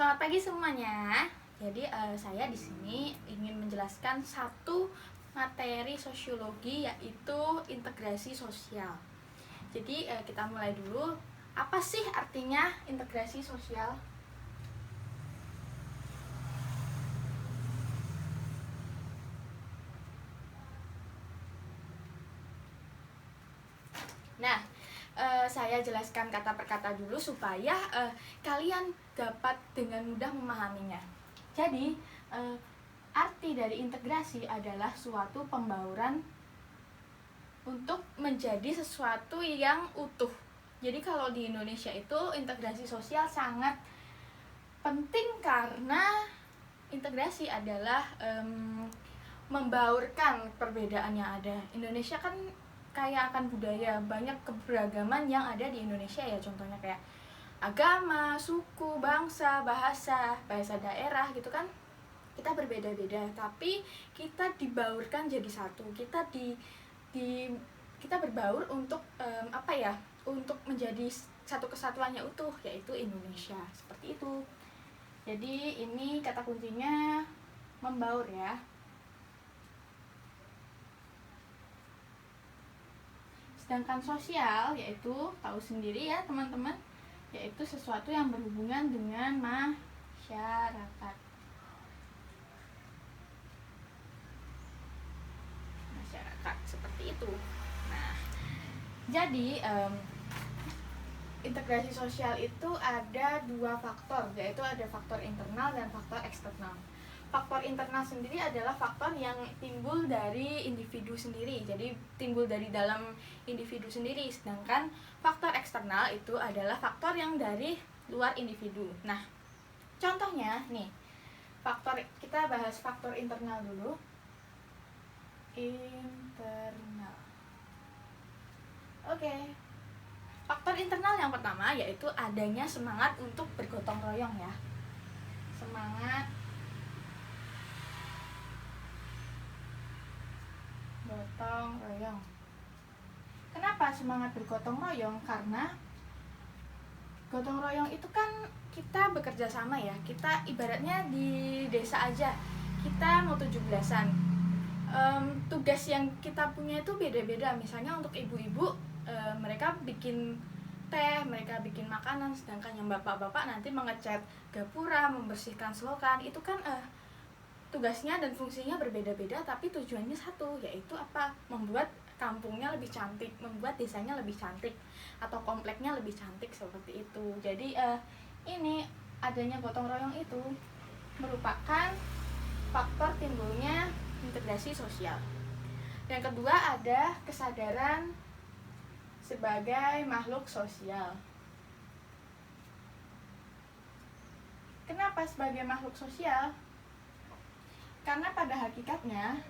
Selamat pagi semuanya. Jadi saya di sini ingin menjelaskan satu materi sosiologi, yaitu integrasi sosial. Jadi kita mulai dulu. Apa sih artinya integrasi sosial? Nah, saya jelaskan kata per kata dulu supaya kalian dapat dengan mudah memahaminya. Jadi, arti dari integrasi adalah suatu pembauran untuk menjadi sesuatu yang utuh. Jadi kalau di Indonesia itu integrasi sosial sangat penting karena integrasi adalah membaurkan perbedaan yang ada. Indonesia kan kaya akan budaya, banyak keberagaman yang ada di Indonesia ya, contohnya kayak agama, suku, bangsa, bahasa daerah gitu kan. Kita berbeda-beda, tapi kita dibaurkan jadi satu. Kita berbaur untuk untuk menjadi satu kesatuan yang utuh, yaitu Indonesia. Seperti itu. Jadi ini kata kuncinya membaur ya. Sedangkan sosial yaitu tahu sendiri ya teman-teman, yaitu sesuatu yang berhubungan dengan masyarakat. Seperti itu. Nah, jadi integrasi sosial itu ada dua faktor, yaitu ada faktor internal dan faktor eksternal. Faktor internal sendiri adalah faktor yang timbul dari individu sendiri, jadi timbul dari dalam individu sendiri. Sedangkan faktor eksternal itu adalah faktor yang dari luar individu. Nah, contohnya nih, kita bahas faktor internal dulu. Internal. Oke. Faktor internal yang pertama yaitu adanya semangat untuk bergotong royong ya. Semangat gotong royong. Kenapa semangat bergotong royong? Karena gotong royong itu kan kita bekerja sama ya. Kita ibaratnya di desa aja, kita mau 17-an. Tugas yang kita punya itu beda-beda. Misalnya untuk ibu-ibu, mereka bikin teh, mereka bikin makanan, sedangkan yang bapak-bapak nanti mengecat gapura, membersihkan selokan. Itu kan tugasnya dan fungsinya berbeda-beda, tapi tujuannya satu, yaitu apa? Membuat kampungnya lebih cantik, membuat desanya lebih cantik, atau kompleknya lebih cantik, seperti itu. Jadi ini adanya gotong royong itu merupakan faktor timbulnya integrasi sosial. Yang kedua ada kesadaran sebagai makhluk sosial. Kenapa sebagai makhluk sosial? Karena pada hakikatnya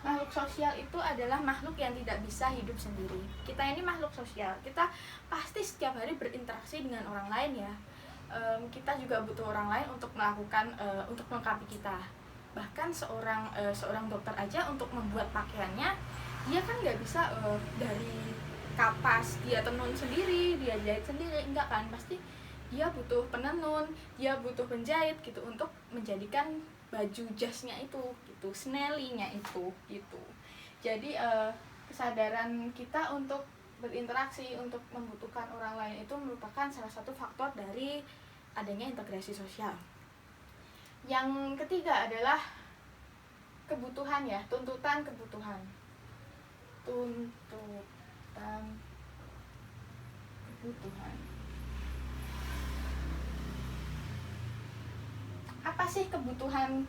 makhluk sosial itu adalah makhluk yang tidak bisa hidup sendiri. Kita ini makhluk sosial. Kita pasti setiap hari berinteraksi dengan orang lain ya. Kita juga butuh orang lain untuk melakukan untuk melengkapi kita. Bahkan seorang dokter aja untuk membuat pakaiannya, dia kan nggak bisa dari kapas dia tenun sendiri, dia jahit sendiri, enggak kan, pasti dia butuh penenun, dia butuh penjahit gitu untuk menjadikan baju jasnya itu gitu, snellinya itu gitu. Jadi kesadaran kita untuk berinteraksi, untuk membutuhkan orang lain itu merupakan salah satu faktor dari adanya integrasi sosial. Yang ketiga adalah kebutuhan ya, tuntutan kebutuhan. Tuntutan kebutuhan. Apa sih kebutuhan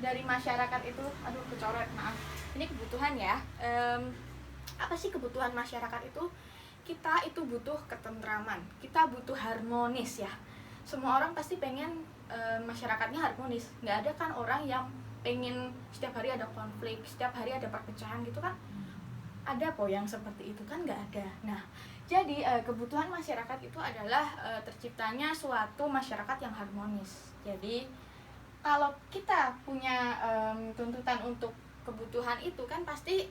dari masyarakat itu? Aduh, kecoret, maaf. Ini kebutuhan ya. Apa sih kebutuhan masyarakat itu? Kita itu butuh ketentraman, kita butuh harmonis ya. Semua orang pasti pengen masyarakatnya harmonis. Nggak ada kan orang yang pengen setiap hari ada konflik, setiap hari ada perpecahan gitu kan. Ada kok yang seperti itu kan? Nggak ada. Nah, jadi kebutuhan masyarakat itu adalah terciptanya suatu masyarakat yang harmonis. Jadi kalau kita punya tuntutan untuk kebutuhan itu kan pasti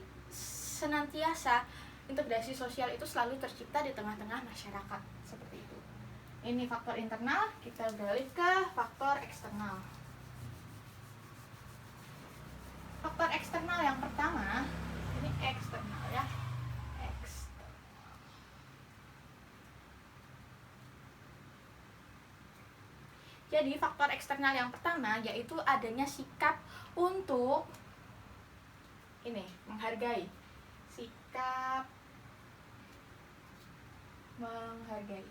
senantiasa integrasi sosial itu selalu tercipta di tengah-tengah masyarakat, seperti itu. Ini faktor internal, kita beralih ke faktor eksternal. Faktor eksternal yang pertama, ini eksternal ya. Jadi faktor eksternal yang pertama yaitu adanya sikap untuk ini, menghargai. Sikap menghargai.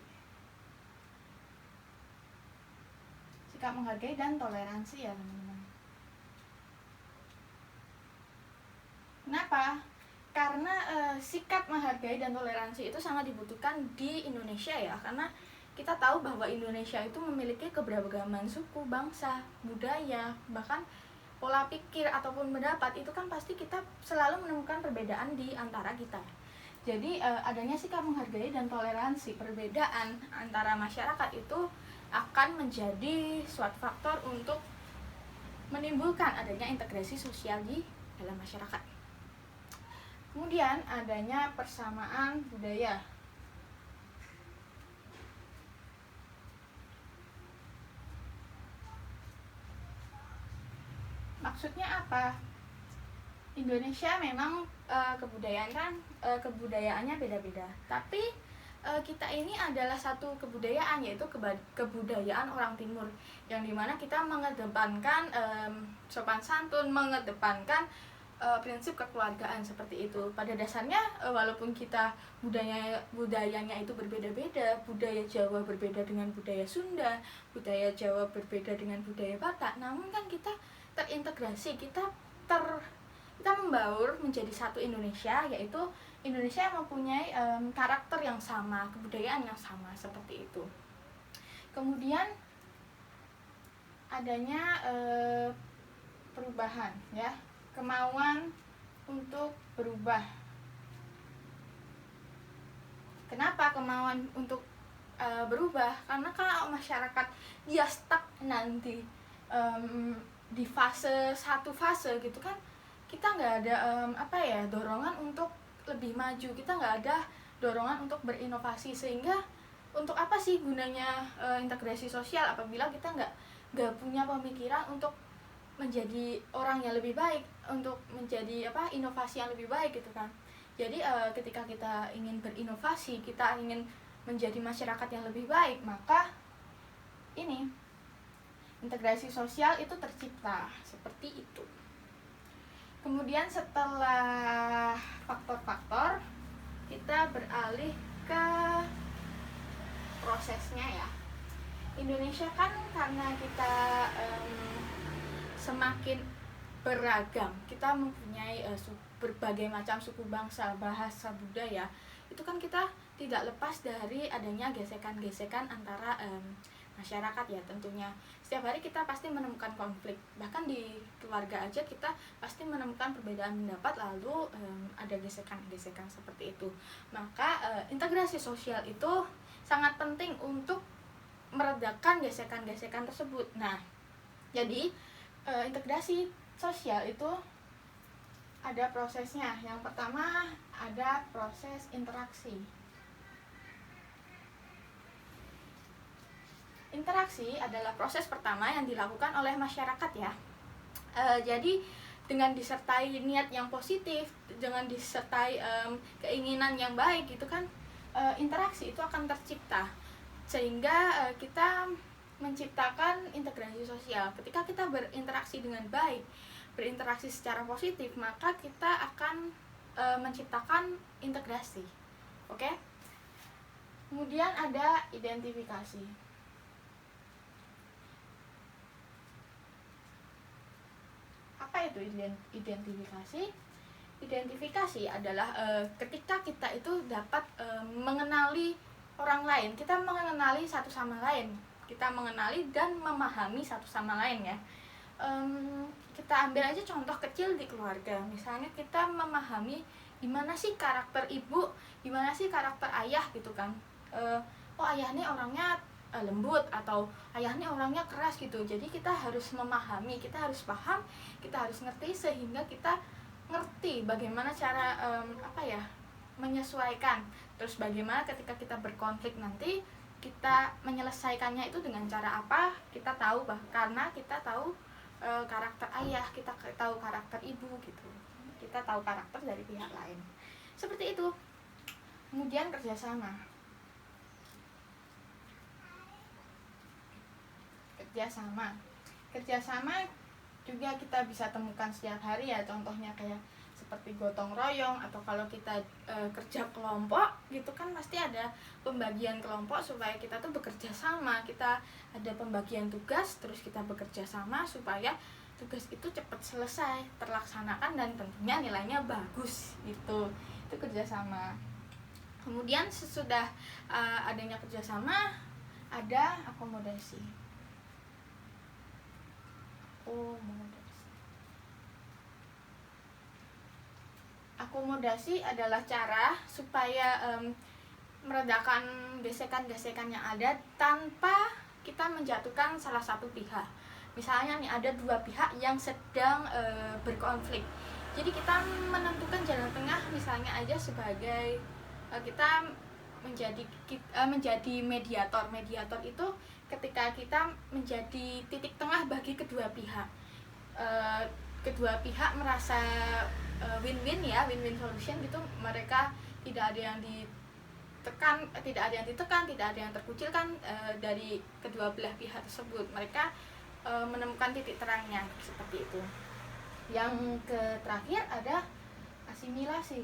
Sikap menghargai dan toleransi ya, teman-teman. Kenapa? Karena sikap menghargai dan toleransi itu sangat dibutuhkan di Indonesia ya, karena kita tahu bahwa Indonesia itu memiliki keberagaman suku, bangsa, budaya, bahkan pola pikir ataupun pendapat itu kan pasti kita selalu menemukan perbedaan di antara kita. Jadi adanya sikap menghargai dan toleransi perbedaan antara masyarakat itu akan menjadi suatu faktor untuk menimbulkan adanya integrasi sosial di dalam masyarakat. Kemudian adanya persamaan budaya. Maksudnya apa? Indonesia memang kebudayaannya beda-beda, tapi kita ini adalah satu kebudayaan, yaitu kebudayaan orang Timur, yang dimana kita mengedepankan sopan santun, mengedepankan prinsip kekeluargaan seperti itu. Pada dasarnya walaupun kita budayanya itu berbeda-beda, budaya Jawa berbeda dengan budaya Sunda, budaya Jawa berbeda dengan budaya Batak, namun kan kita terintegrasi, kita membaur menjadi satu Indonesia, yaitu Indonesia yang mempunyai karakter yang sama, kebudayaan yang sama seperti itu. Kemudian adanya perubahan ya, kemauan untuk berubah. Kenapa kemauan untuk berubah? Karena kalau masyarakat dia stuck nanti di satu fase gitu kan, kita nggak ada dorongan untuk lebih maju, kita nggak ada dorongan untuk berinovasi, sehingga untuk apa sih gunanya integrasi sosial apabila kita nggak punya pemikiran untuk menjadi orang yang lebih baik, untuk menjadi inovasi yang lebih baik gitu kan. Jadi ketika kita ingin berinovasi, kita ingin menjadi masyarakat yang lebih baik, maka ini integrasi sosial itu tercipta seperti itu. Kemudian setelah faktor-faktor, kita beralih ke prosesnya ya. Indonesia kan karena kita semakin beragam, kita mempunyai berbagai macam suku bangsa, bahasa, budaya, itu kan kita tidak lepas dari adanya gesekan-gesekan antara masyarakat ya tentunya. Setiap hari kita pasti menemukan konflik, bahkan di keluarga aja kita pasti menemukan perbedaan pendapat, lalu ada gesekan-gesekan seperti itu. Maka integrasi sosial itu sangat penting untuk meredakan gesekan-gesekan tersebut. Nah, jadi integrasi sosial itu ada prosesnya. Yang pertama ada proses interaksi. Interaksi adalah proses pertama yang dilakukan oleh masyarakat ya. Jadi dengan disertai niat yang positif, dengan disertai keinginan yang baik gitu kan, interaksi itu akan tercipta, sehingga kita menciptakan integrasi sosial. Ketika kita berinteraksi dengan baik, berinteraksi secara positif, maka kita akan menciptakan integrasi. Oke? Kemudian ada identifikasi. Apa itu identifikasi? Identifikasi adalah ketika kita itu dapat mengenali orang lain, kita mengenali satu sama lain, kita mengenali dan memahami satu sama lain ya. Kita ambil aja contoh kecil di keluarga, misalnya kita memahami gimana sih karakter ibu, gimana sih karakter ayah gitu kan. Oh ayah ini orangnya lembut, atau ayah ini orangnya keras gitu. Jadi kita harus memahami, kita harus paham, kita harus ngerti, sehingga kita ngerti bagaimana cara menyesuaikan. Terus bagaimana ketika kita berkonflik nanti kita menyelesaikannya itu dengan cara apa, kita tahu karena kita tahu karakter ayah, kita tahu karakter ibu gitu, kita tahu karakter dari pihak lain, seperti itu. Kemudian kerjasama juga kita bisa temukan setiap hari ya, contohnya kayak seperti gotong royong, atau kalau kita kerja kelompok gitu kan pasti ada pembagian kelompok supaya kita tuh bekerja sama, kita ada pembagian tugas, terus kita bekerja sama supaya tugas itu cepat selesai terlaksanakan dan tentunya nilainya bagus gitu. Itu kerjasama. Kemudian sesudah adanya kerjasama ada akomodasi. Akomodasi adalah cara supaya meredakan gesekan-gesekan yang ada tanpa kita menjatuhkan salah satu pihak. Misalnya nih ada dua pihak yang sedang berkonflik. Jadi kita menentukan jalan tengah, misalnya aja sebagai kita menjadi mediator. Mediator itu ketika kita menjadi titik tengah bagi kedua pihak. Kedua pihak merasa win-win ya, win-win solution gitu. Mereka tidak ada yang ditekan, tidak ada yang terkucilkan dari kedua belah pihak tersebut. Mereka menemukan titik terangnya seperti itu. Yang terakhir ada asimilasi.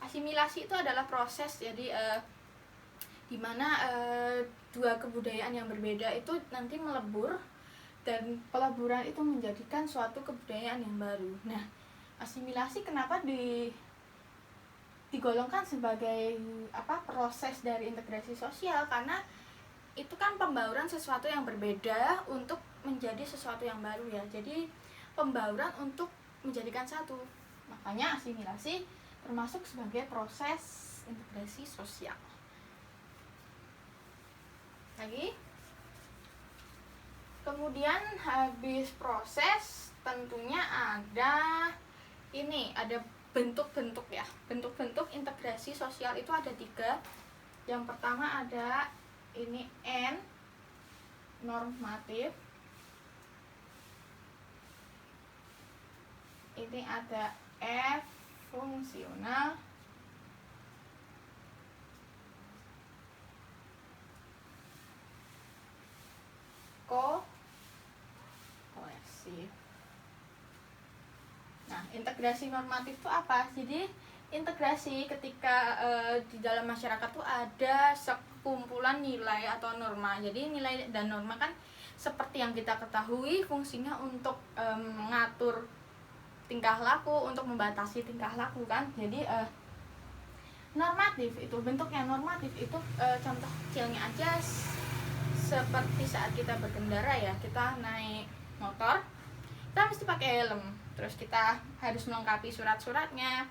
Asimilasi itu adalah proses, jadi di mana dua kebudayaan yang berbeda itu nanti melebur, dan peleburan itu menjadikan suatu kebudayaan yang baru. Nah, asimilasi kenapa digolongkan sebagai proses dari integrasi sosial? Karena itu kan pembauran sesuatu yang berbeda untuk menjadi sesuatu yang baru ya. Jadi pembauran untuk menjadikan satu. Makanya asimilasi termasuk sebagai proses integrasi sosial. Lagi. Kemudian habis proses tentunya ada bentuk-bentuk ya. Bentuk-bentuk integrasi sosial itu ada 3. Yang pertama ada ini N, normatif. Ini ada F, fungsional. Koersif. Nah, integrasi normatif itu apa? Jadi integrasi ketika di dalam masyarakat tuh ada sekumpulan nilai atau norma. Jadi nilai dan norma kan seperti yang kita ketahui fungsinya untuk mengatur tingkah laku, untuk membatasi tingkah laku kan. Jadi normatif itu, bentuknya normatif itu contoh kecilnya aja seperti saat kita berkendara ya, kita naik motor, kita mesti pakai helm, terus kita harus melengkapi surat-suratnya,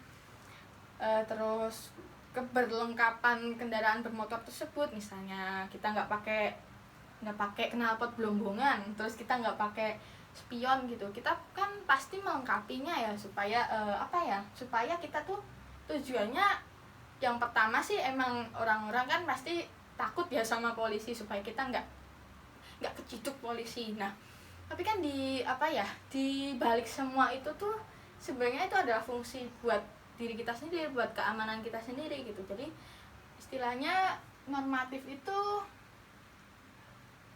terus keberlengkapan kendaraan bermotor tersebut, misalnya kita nggak pakai knalpot belombongan, terus kita nggak pakai spion gitu, kita kan pasti melengkapinya ya supaya supaya kita tuh tujuannya yang pertama sih emang orang-orang kan pasti takut ya sama polisi, supaya kita nggak keciduk polisi. Nah, tapi kan di balik semua itu tuh sebenarnya itu adalah fungsi buat diri kita sendiri, buat keamanan kita sendiri gitu. Jadi istilahnya normatif itu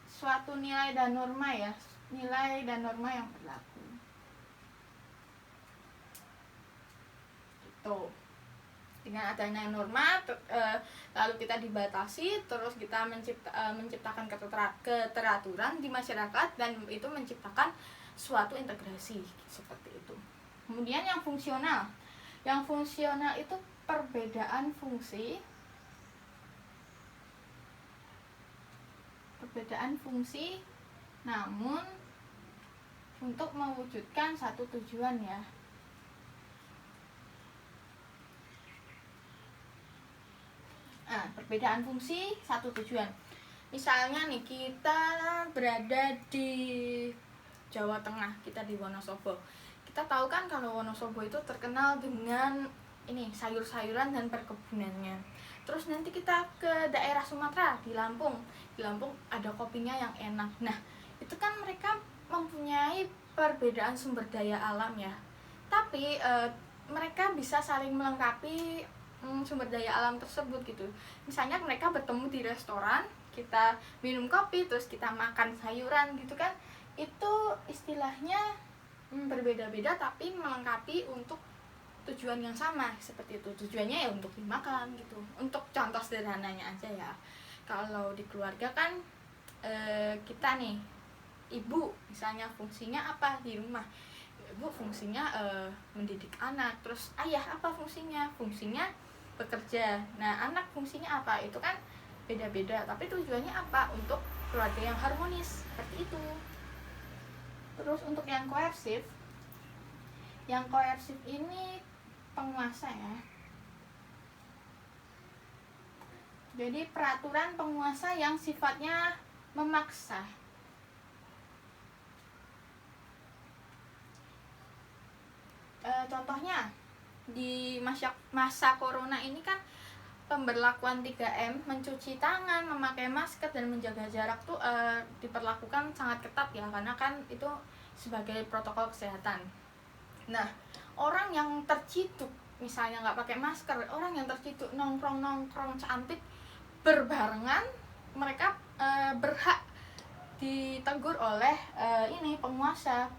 suatu nilai dan norma ya, nilai dan norma yang berlaku. Gitu. Dengan adanya norma lalu kita dibatasi, terus kita menciptakan keteraturan di masyarakat, dan itu menciptakan suatu integrasi seperti itu. Kemudian yang fungsional itu perbedaan fungsi namun untuk mewujudkan satu tujuan ya. Nah, perbedaan fungsi satu tujuan. Misalnya nih kita berada di Jawa Tengah, kita di Wonosobo. Kita tahu kan kalau Wonosobo itu terkenal dengan ini sayur-sayuran dan perkebunannya. Terus nanti kita ke daerah Sumatera, di Lampung. Di Lampung ada kopinya yang enak. Nah, itu kan mereka mempunyai perbedaan sumber daya alam ya. Tapi mereka bisa saling melengkapi sumber daya alam tersebut gitu. Misalnya mereka bertemu di restoran, kita minum kopi, terus kita makan sayuran gitu kan. Itu istilahnya berbeda-beda tapi melengkapi untuk tujuan yang sama, seperti itu. Tujuannya ya untuk dimakan gitu. Untuk contoh sederhananya aja ya, kalau di keluarga kan kita nih, ibu misalnya fungsinya apa di rumah? Ibu fungsinya mendidik anak. Terus ayah apa fungsinya? Fungsinya bekerja. Nah, anak fungsinya apa? Itu kan beda-beda, tapi tujuannya apa? Untuk keluarga yang harmonis, seperti itu. Terus untuk yang koersif ini penguasa ya. Jadi peraturan penguasa yang sifatnya memaksa. Contohnya di masa corona ini kan pemberlakuan 3M, mencuci tangan, memakai masker dan menjaga jarak tuh diperlakukan sangat ketat ya, karena kan itu sebagai protokol kesehatan. Nah, orang yang terciduk misalnya nggak pakai masker, orang yang terciduk nongkrong cantik berbarengan, mereka berhak ditegur oleh ini penguasa,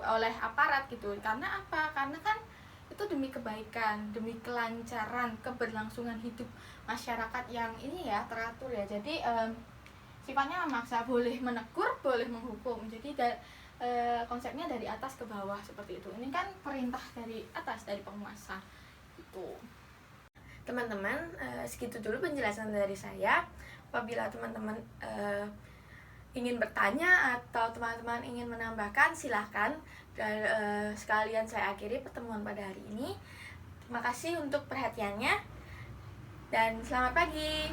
oleh aparat gitu. Karena apa? Karena kan itu demi kebaikan, demi kelancaran, keberlangsungan hidup masyarakat yang ini ya teratur ya. Jadi sifatnya memaksa, boleh menegur, boleh menghukum. Jadi konsepnya dari atas ke bawah seperti itu. Ini kan perintah dari atas, dari penguasa itu. Teman-teman, segitu dulu penjelasan dari saya. Apabila teman-teman ingin bertanya atau teman-teman ingin menambahkan, silahkan. Dan sekalian saya akhiri pertemuan pada hari ini. Terima kasih untuk perhatiannya dan selamat pagi.